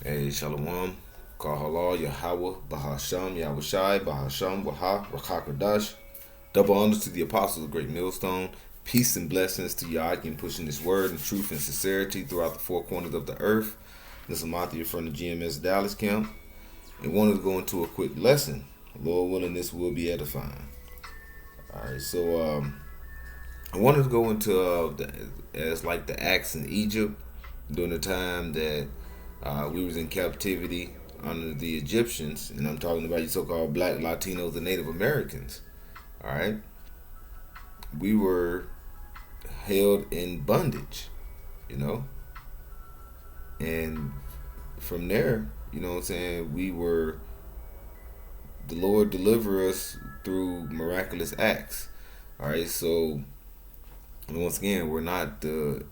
Hey, Shalom, Kahala, Yahweh, Bahasham, Yahushai, Bahasham, Waha, Rakakadash. Double honors to the apostles of Great Millstone. Peace and blessings to Yakin pushing this word and truth and sincerity throughout the four corners of the earth. This is Matthew from the GMS Dallas camp. And wanted to go into a quick lesson. Lord willing, this will be edifying. Alright, so I wanted to go into as like the acts in Egypt during the time that we was in captivity under the Egyptians, and I'm talking about you so-called Black Latinos and Native Americans. All right, we were held in bondage, you know, and from there, you know what I'm saying, we were the Lord deliver us through miraculous acts. All right, so once again, we're not the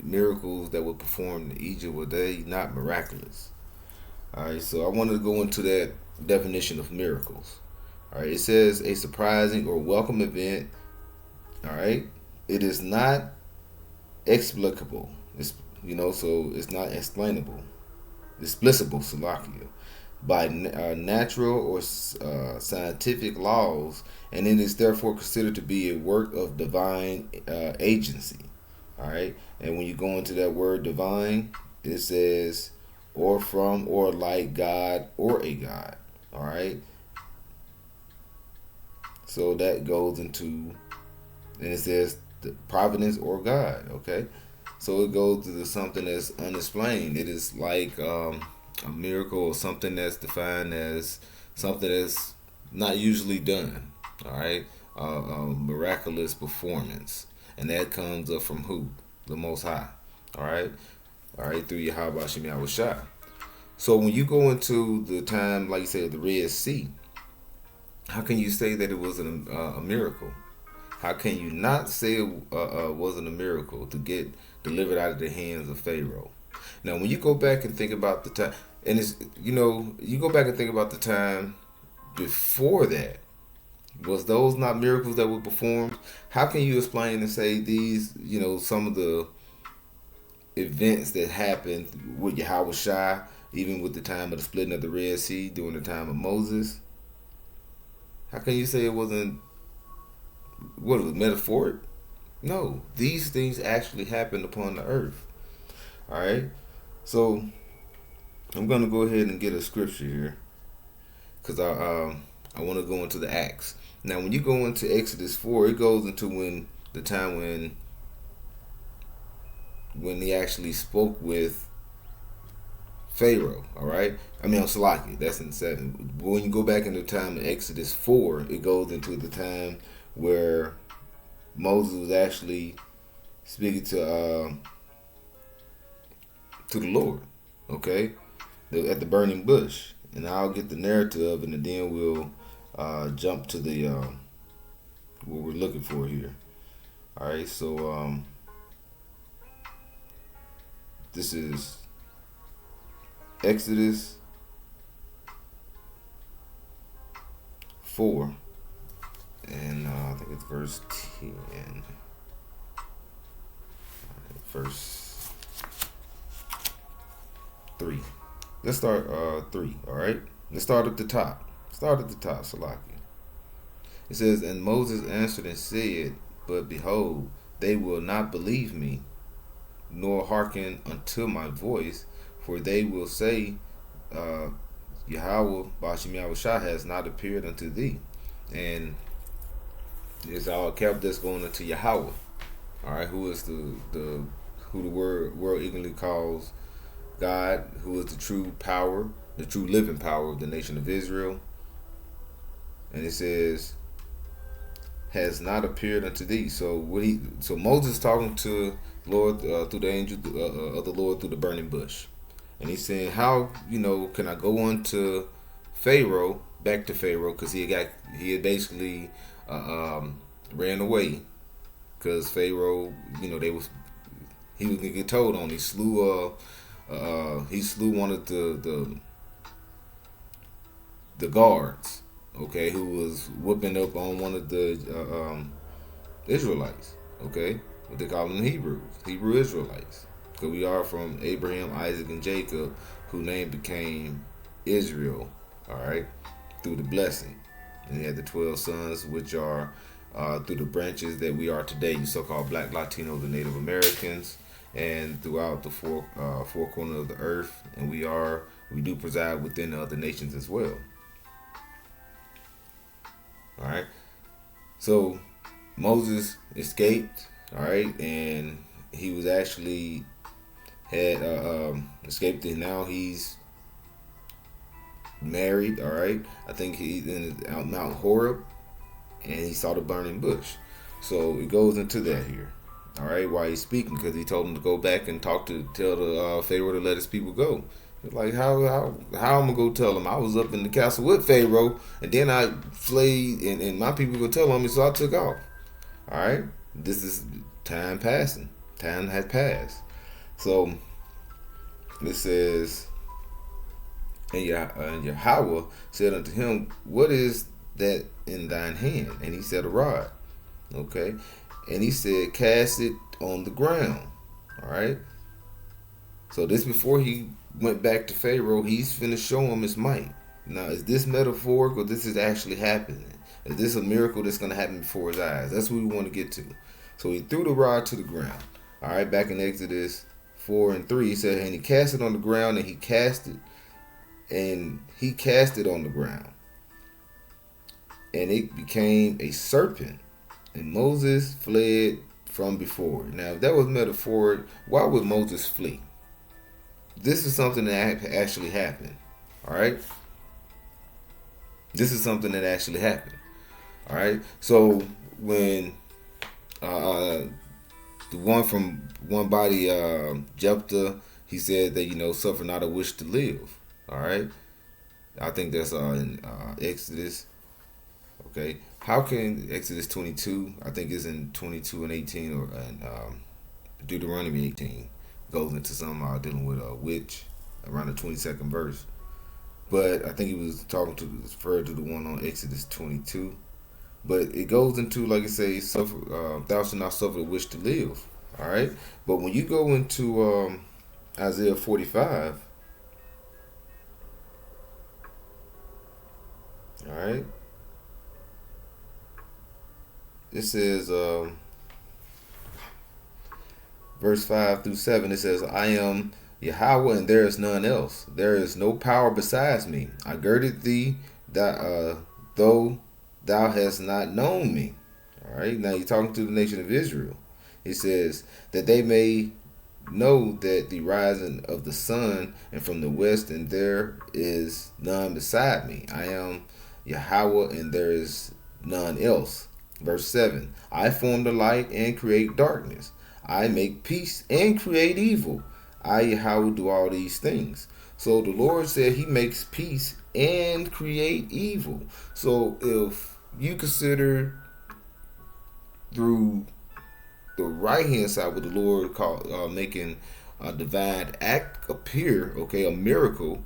miracles that were performed in Egypt were they not miraculous. All right, so I wanted to go into that definition of miracles. All right, it says a surprising or welcome event. All right, it is not explicable. So it's not explainable, explicable, Salakia, by natural or scientific laws, and it is therefore considered to be a work of divine agency. All right, and when you go into that word divine, it says or from or like God or a God. All right, so that goes into, and it says the providence or God. Okay, so it goes to something that's unexplained. It is like a miracle or something that's defined as something that's not usually done. All right, miraculous performance, and that comes up from who? The Most High. All right, through Yahweh Hashem Yahweh Shai. So when you go into the time, like you said, the Red Sea, how can you say that it wasn't a miracle? How can you not say it wasn't a miracle to get delivered out of the hands of Pharaoh? Now, when you go back and think about the time, and it's you go back and think about the time before that, was those not miracles that were performed? How can you explain and say these, some of the events that happened with Yahweh Shai, even with the time of the splitting of the Red Sea during the time of Moses? How can you say it wasn't, what, it was metaphoric? No, these things actually happened upon the earth. All right, so I'm gonna go ahead and get a scripture here because I want to go into the Acts. Now, when you go into Exodus 4, it goes into when the time when he actually spoke with Pharaoh. All right, I mean, on Salaki, that's in 7. But when you go back into the time in Exodus 4, it goes into the time where Moses was actually speaking to the Lord. Okay, at the burning bush, and I'll get the narrative, and then we'll jump to the what we're looking for here. All right, so this is Exodus 4, and I think it's verse 10. Verse 3. Let's start 3, all right? Let's start at the top. Salaki. It says, and Moses answered and said, but behold, they will not believe me, nor hearken unto my voice, for they will say, Yahweh Bashim Yahushua has not appeared unto thee. And it's all kept that's going into Yahweh. All right, who is who the world ignorantly calls God, who is the true power, the true living power of the nation of Israel. And it says, has not appeared unto thee. So Moses talking to Lord through the angel of the Lord through the burning bush, and he's saying, how can I go on to Pharaoh, back to Pharaoh, because he had basically ran away because Pharaoh, he was gonna get told on. He slew one of the guards, okay, who was whooping up on one of the Israelites, okay, what they call them Hebrew Israelites. Because we are from Abraham, Isaac, and Jacob, whose name became Israel. All right, through the blessing. And he had the 12 sons, which are through the branches that we are today, you so-called Black, Latinos, and Native Americans, and throughout the four corners of the earth. And we do preside within the other nations as well. All right. So Moses escaped. All right, and he was actually had escaped, and now he's married. All right, I think he's in out Mount Horeb, and he saw the burning bush. So it goes into that here. All right, while he's speaking, because he told him to go back and tell the Pharaoh to let his people go. Like how I'm gonna go tell him? I was up in the castle with Pharaoh, and then I fled, and my people go tell him, so I took off. All right, this is time passing. Time has passed. So it says, and Yahweh said unto him, what is that in thine hand? And he said, a rod. Okay. And he said, cast it on the ground. All right. So this before he went back to Pharaoh, he's finna show him his might. Now, is this metaphorical? This is actually happening. Is this a miracle that's going to happen before his eyes? That's what we want to get to. So he threw the rod to the ground. All right, back in Exodus 4:3, he said, and he cast it on the ground, and he cast it on the ground. And it became a serpent. And Moses fled from before it. Now, if that was metaphoric, why would Moses flee? This is something that actually happened. All right? This is something that actually happened. All right? So, when the one from one body, Jephthah, he said that, suffer not a wish to live. All right? I think that's in Exodus. Okay? How can Exodus 22, I think it's in 22 and 18, or Deuteronomy 18, goes into some dealing with a witch around the 22nd verse. But I think he was referred to the one on Exodus 22. But it goes into, like I say, thou shalt not suffer the wish to live. All right? But when you go into Isaiah 45, all right, it says, verse 5 through 7, it says, I am Yahweh, and there is none else. There is no power besides me. I girded thee, though thou hast not known me. All right, now you're talking to the nation of Israel. It says, that they may know that the rising of the sun and from the west, and there is none beside me. I am Yahweh, and there is none else. Verse 7, I form the light and create darkness. I make peace and create evil. I, Yahweh, do all these things. So the Lord said he makes peace and create evil. So if you consider through the right hand side what the Lord called making a divine act appear, okay, a miracle,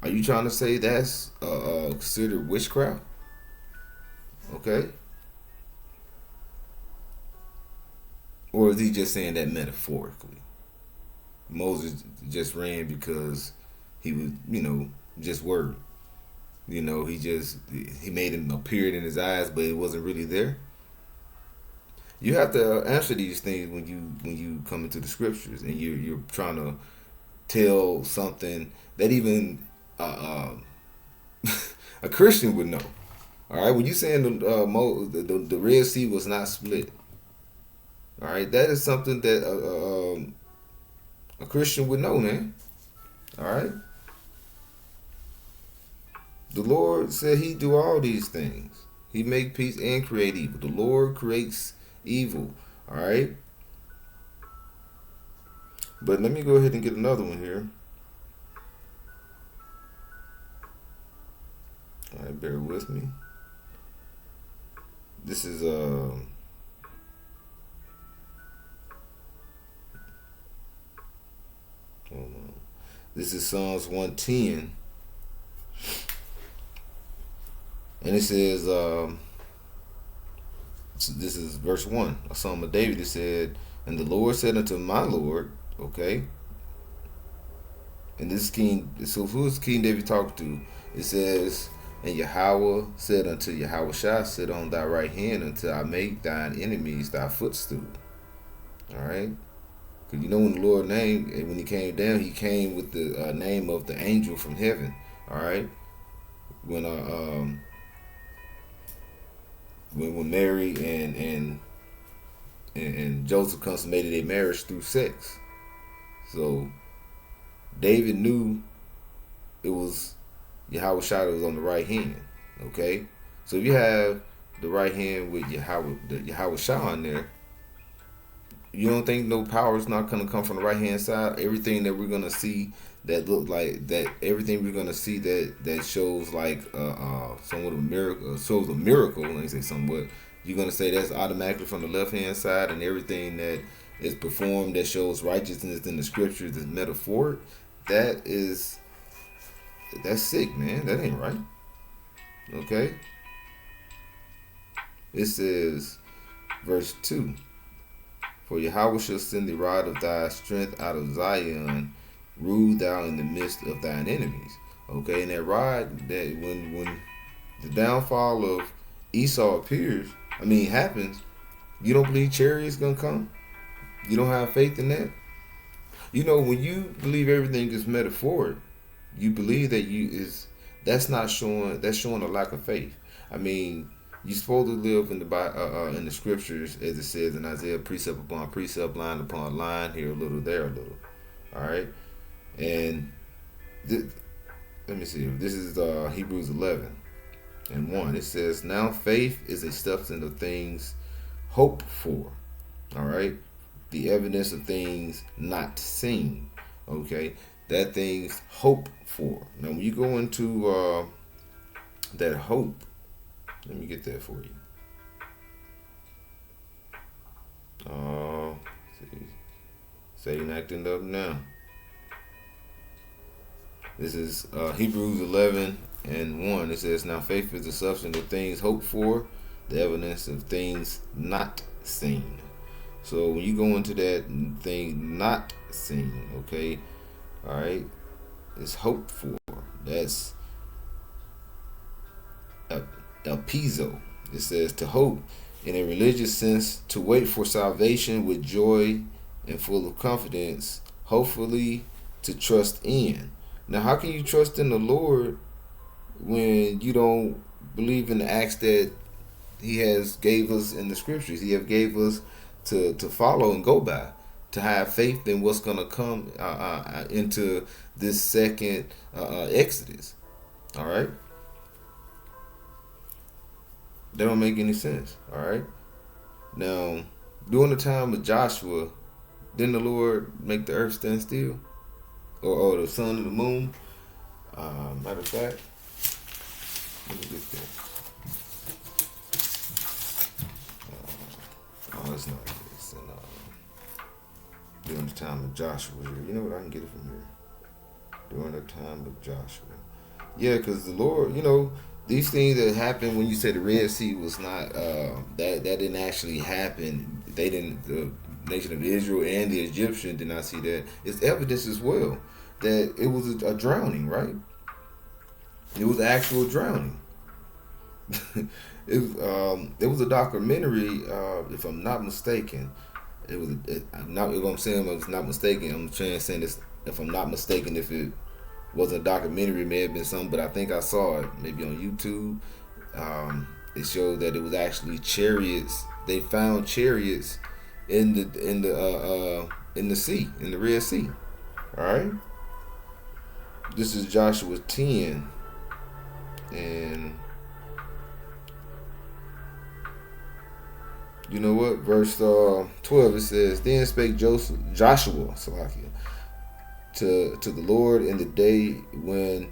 are you trying to say that's considered witchcraft? Okay. Or is he just saying that metaphorically? Moses just ran because he was, just worried. He made him appear in his eyes, but it wasn't really there. You have to answer these things when you come into the scriptures and you're trying to tell something that even a Christian would know. All right, when you saying the Red Sea was not split. All right, that is something that a Christian would know, man. All right. The Lord said he do all these things. He make peace and create evil. The Lord creates evil. All right. But let me go ahead and get another one here. All right, bear with me. This is this is Psalms 110. And it says, this is verse 1, a Psalm of David. It said, and the Lord said unto my Lord, Okay, and this king. So who is King David talking to? It says, and Yahweh said unto Yahweh Shah, sit on thy right hand until I make thine enemies thy footstool. All right. Because you know when the Lord named, when he came down, he came with the name of the angel from heaven. All right. When when Mary and Joseph consummated their marriage through sex. So David knew it was Yahweh Shai that was on the right hand. Okay? So if you have the right hand with Yahweh Shai on there, you don't think no power is not going to come from the right hand side? Everything that we're going to see that look like that, everything we're going to see that shows like somewhat of a miracle, shows a miracle. Let me say somewhat. You're going to say that's automatically from the left hand side, and everything that is performed that shows righteousness in the scriptures is metaphoric. That's sick, man. That ain't right. Okay. It says, verse 2. For Yahweh shall send the rod of thy strength out of Zion, rule thou in the midst of thine enemies. Okay, and that rod, that when the downfall of Esau happens, you don't believe chariots gonna come? You don't have faith in that? You know, when you believe everything is metaphoric, you believe that that's showing a lack of faith. I mean, you're supposed to live in the scriptures as it says in Isaiah, precept upon precept, line upon line, here a little, there a little. All right, and let me see. This is Hebrews 11:1. It says, "Now faith is a substance of things hoped for." All right, the evidence of things not seen. Okay, that things hope for. Now, when you go into that hope, let me get that for you. See, Satan acting up now. This is Hebrews 11:1. It says, "Now faith is the substance of things hoped for, the evidence of things not seen." So when you go into that thing not seen, okay, all right, it's hoped for. That's Elpizo. It says to hope in a religious sense, to wait for salvation with joy and full of confidence, hopefully to trust in. Now, how can you trust in the Lord when you don't believe in the acts that He has gave us in the scriptures? He have gave us to follow and go by, to have faith in what's going to come into this second Exodus. All right. That don't make any sense. All right. Now, during the time of Joshua, didn't the Lord make the earth stand still, or the sun and the moon? Matter of fact, let me get that. It's not this. And during the time of Joshua, you know what? I can get it from here. During the time of Joshua, yeah, because the Lord, these things that happened when you said the Red Sea was not that didn't actually happen. They didn't. The nation of Israel and the Egyptian did not see that. It's evidence as well that it was a drowning, right? It was actual drowning. It was a documentary, if I'm not mistaken. It was not. If I'm saying I'm not mistaken, I'm trying to say this. If I'm not mistaken, if it wasn't a documentary, it may have been something, but I think I saw it maybe on YouTube. It showed that it was actually chariots. They found chariots in the sea, in the Red Sea. All right. This is Joshua 10, and you know what? Verse 12. It says, "Then spake Joshua, to the Lord in the day when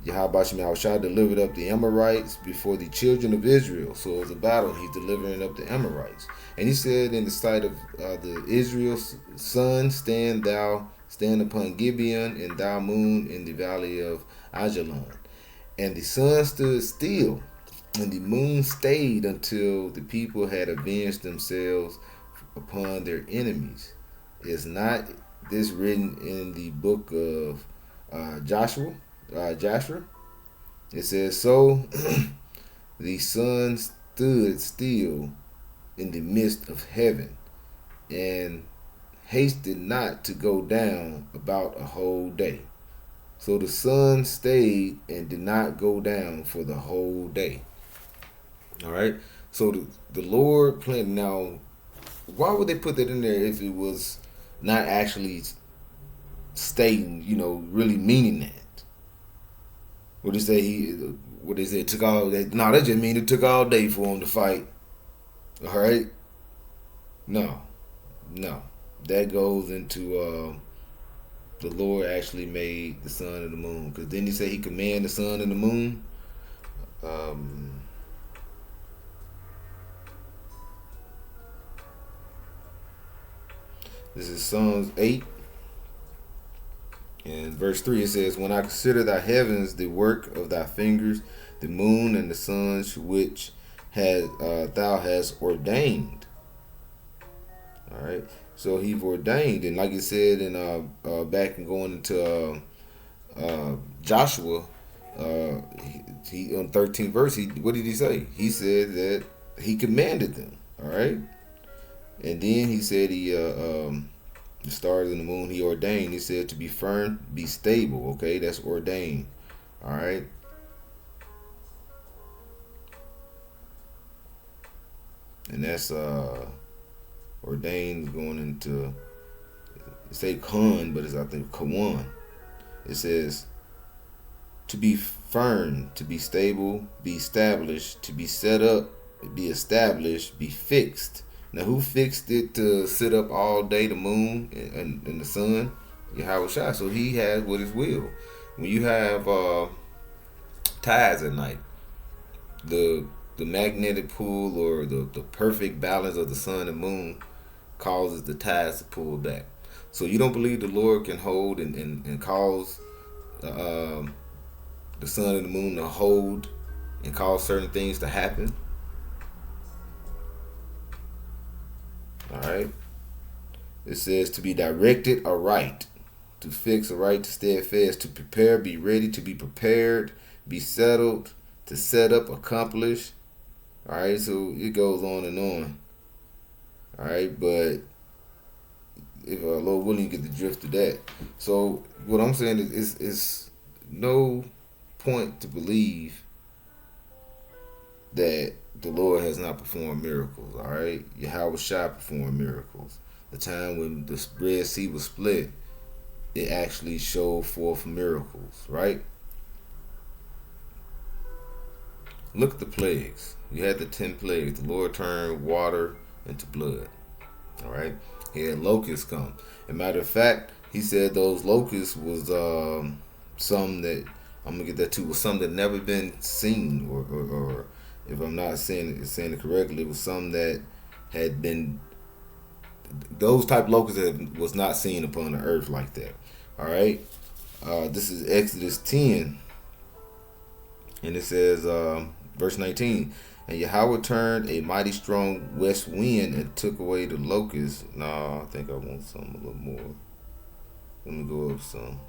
Yahweh Shai delivered up the Amorites before the children of Israel." So it was a battle. He's delivering up the Amorites. And he said, "In the sight of the Israel's son, stand upon Gibeon, and thou moon in the valley of Ajalon. And the sun stood still, and the moon stayed until the people had avenged themselves upon their enemies. Is not this written in the book of Joshua. It says, "So the sun stood still in the midst of heaven, and hasted not to go down about a whole day. So the sun stayed and did not go down for the whole day." All right. So the Lord planned. Now, why would they put that in there if it was not actually stating, really meaning that? What they say what they say it took all that? No, that just mean it took all day for him to fight. All right. No, no, that goes into the Lord actually made the sun and the moon, because then he said he commanded the sun and the moon. Um, this is Psalms 8 and verse 3. It says, "When I consider thy heavens, the work of thy fingers, the moon and the sun which thou hast ordained." All right. So he's ordained, and like it said in back and going into Joshua, he on 13th verse. What did he say? He said that he commanded them. All right, and then he said the stars and the moon he ordained. He said to be firm, be stable. Okay, that's ordained. All right. And that's ordained going into, say Khan, but it's I think Kawan. It says to be firm, to be stable, be established, to be set up, be established, be fixed. Now, who fixed it to sit up all day? The moon and the sun, Yahweh Shai. So he has what his will. When you have tides at night, the magnetic pull or the perfect balance of the sun and moon causes the tides to pull back. So you don't believe the Lord can hold and cause the sun and the moon to hold and cause certain things to happen? All right. It says to be directed aright, to fix aright, to steadfast, to prepare, be ready, to be prepared, be settled, to set up, accomplish. All right. So it goes on and on. All right, but if Lord willing, you get the drift of that. So what I'm saying is no point to believe that the Lord has not performed miracles. All right, Yahweh Shai performed miracles. The time when the Red Sea was split, it actually showed forth miracles. Right. Look at the plagues. You had the 10 plagues. The Lord turned water into blood. All right. He had locusts come. As a matter of fact, he said those locusts was some that I'm gonna get that too was some that never been seen, or if I'm not saying it correctly, it was some that had been those type of locusts that was not seen upon the earth like that. All right. This is Exodus 10, and it says verse 19. "And Yahweh turned a mighty strong west wind and took away the locusts." No, I think I want some a little more. Let me go up some.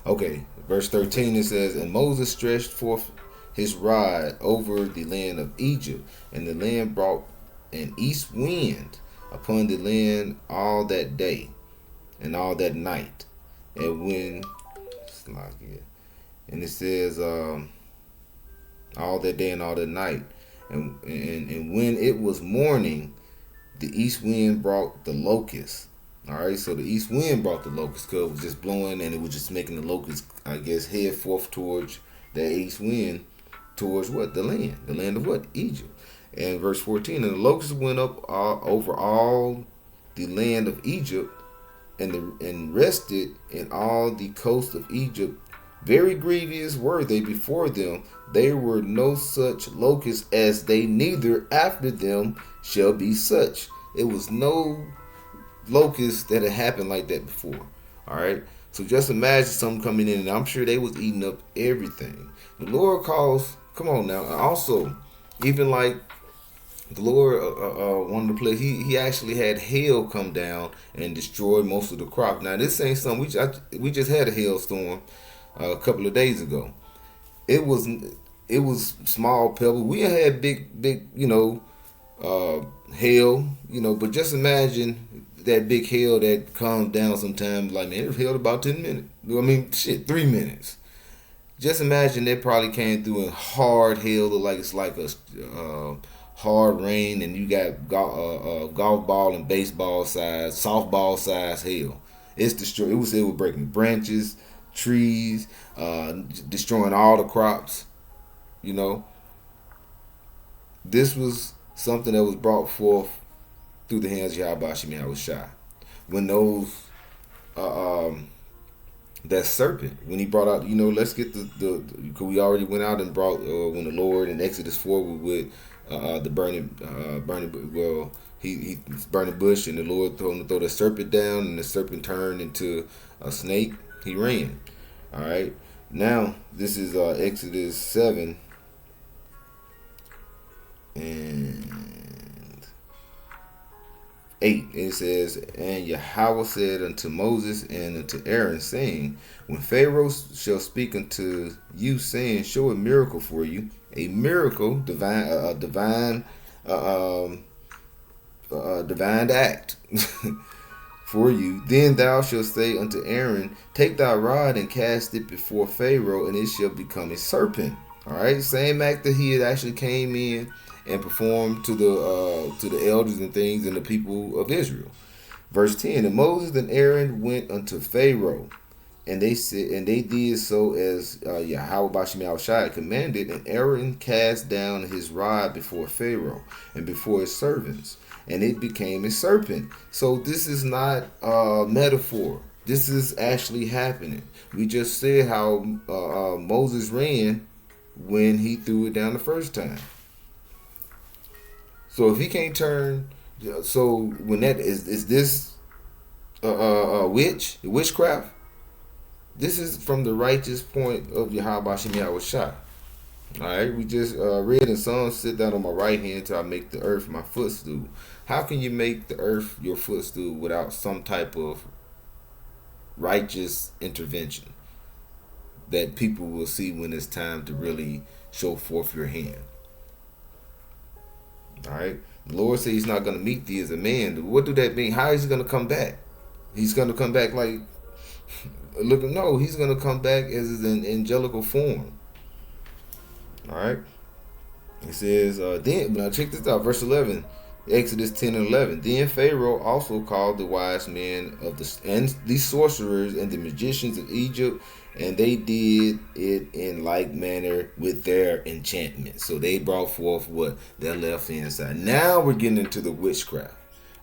Okay, verse 13 it says, "And Moses stretched forth his rod over the land of Egypt, and the land brought an east wind upon the land all that day and all that night. And when and it says all that day and all that night, and when it was morning, the east wind brought the locusts." All right, so the east wind brought the locusts because it was just blowing, and it was just making the locusts, I guess, head forth towards that east wind, towards what? The land of what? Egypt. And verse 14, "And the locusts went up over all the land of Egypt, and rested in all the coast of Egypt. Very grievous were they before them. There were no such locusts as they, neither after them shall be such." It was no locusts that had happened like that before. All right. So just imagine something coming in, and I'm sure they was eating up everything. The Lord calls. Come on now. Also, even like The Lord, one of the places, he actually had hail come down and destroy most of the crop. Now this ain't something we just had a hailstorm a couple of days ago. It was it was small pebbles. We had big hail, but just imagine that big hail that comes down sometimes. Like, man, it hailed about 10 minutes. I mean, shit, 3 minutes. Just imagine they probably came through in hard hail, like it's like a hard rain, and you got golf ball and baseball size, softball size hail. It's destroyed. It was breaking branches, trees, destroying all the crops. You know, this was something that was brought forth through the hands of Yahweh Shemi Hawashai. When those that serpent, when he brought out, let's get because we already went out and brought when the Lord in Exodus 4 with the burning, well, he burning bush, and the Lord told him to throw the serpent down, and the serpent turned into a snake. He ran. All right. Now this is Exodus 7 and 8. It says, and Yahweh said unto Moses and unto Aaron, saying, when Pharaoh shall speak unto you, saying, show a miracle for you, a miracle, divine act for you, then thou shalt say unto Aaron, take thy rod and cast it before Pharaoh, and it shall become a serpent. All right, same act that he had actually came in and performed to the elders and things and the people of Israel. Verse 10: and Moses and Aaron went unto Pharaoh, and they said, and they did so as Yahweh Bashim Shai commanded, and Aaron cast down his rod before Pharaoh and before his servants, and it became a serpent. So this is not a metaphor. This is actually happening. We just said how Moses ran when he threw it down the first time. So if he can't turn, so when that is this witchcraft? This is from the righteous point of Yahweh Shem Yahweh Shai. Alright, we just read in Psalms, sit down on my right hand till I make the earth my footstool. How can you make the earth your footstool without some type of righteous intervention that people will see when it's time to really show forth your hand? Alright, the Lord says he's not going to meet thee as a man. What do that mean? How is he going to come back? He's going to come back like, look, no, he's going to come back as an angelical form. Alright, it says, then, now check this out, verse 11, Exodus 10 and 11. Then Pharaoh also called the wise men of the sorcerers and the magicians of Egypt, and they did it in like manner with their enchantment. So they brought forth what their left hand side. Now we're getting into the witchcraft.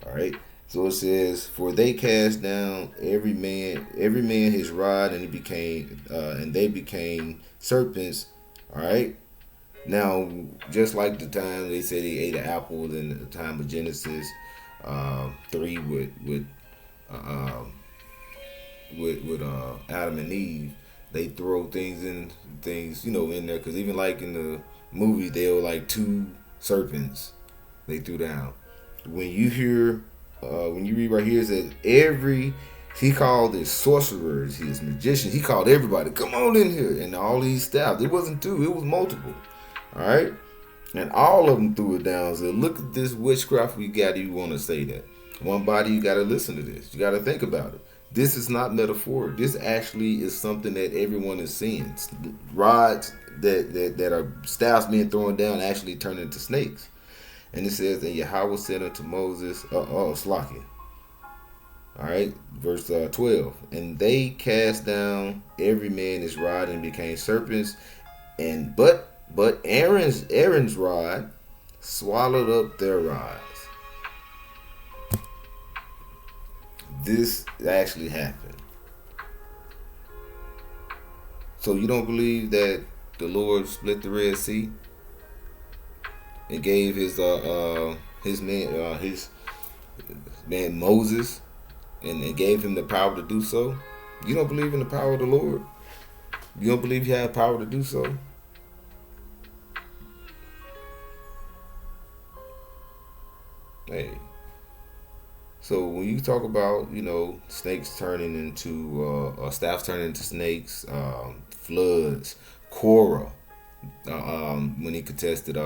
All right. So it says, for they cast down every man his rod, and they became serpents. All right. Now, just like the time they said they ate an apple in the time of Genesis 3 with Adam and Eve, they throw things in there, because even like in the movie, they were like two serpents they threw down. When you read right here, it says he called his sorcerers, his magicians, he called everybody, come on in here, and all these staff. It wasn't two, it was multiple. All right, and all of them threw it down. So look at this witchcraft we got. You want to say that one body? You got to listen to this. You got to think about it. This is not metaphoric. This actually is something that everyone is seeing. Rods that are staffs being thrown down actually turn into snakes. And it says, and Yahweh said unto Moses, Slaki. All right, verse 12. And they cast down every man his rod and became serpents, and but Aaron's rod swallowed up their rods. This actually happened. So you don't believe that the Lord split the Red Sea and gave his man Moses and gave him the power to do so? You don't believe in the power of the Lord? You don't believe he had power to do so? Hey, so when you talk about, snakes turning into staffs turning into snakes, floods, Korah, when he contested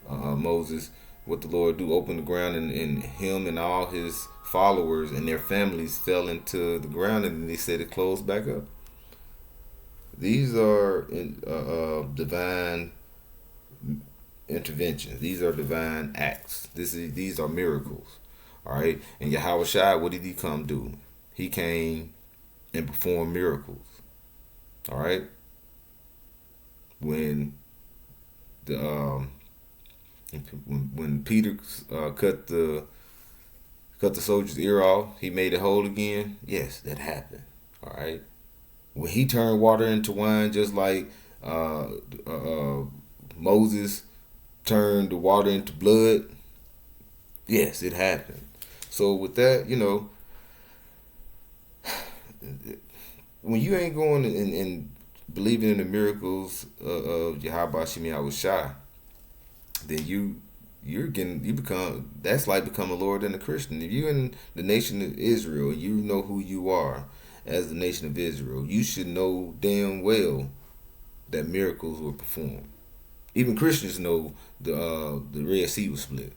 Moses, what the Lord do, open the ground, and him and all his followers and their families fell into the ground, and then they said it closed back up. These are divine interventions. These are divine acts. These are miracles. All right. And Yahweh Shai, what did he come do? He came and performed miracles. All right. When the when Peter cut the soldier's ear off, he made it whole again. Yes, that happened. All right. When he turned water into wine, just like uh, uh, Moses turned the water into blood. Yes, it happened. So with that, when you ain't going and believing in the miracles of Yahweh Shemi Shai, then you become, that's like become a Lord and a Christian. If you in the nation of Israel, you know who you are as the nation of Israel. You should know damn well that miracles were performed. Even Christians know the Red Sea was split.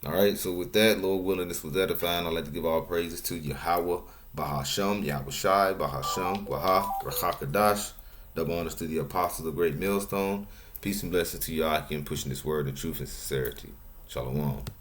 All right. So with that, Lord willing, this was edifying. I'd like to give all praises to Yahweh, Bahasham, Yahweh Shai, Bahasham, Baha, Rachakadash. Double honors to the apostles of Great Millstone. Peace and blessings to y'all. I can pushing this word in truth and sincerity. Shalom.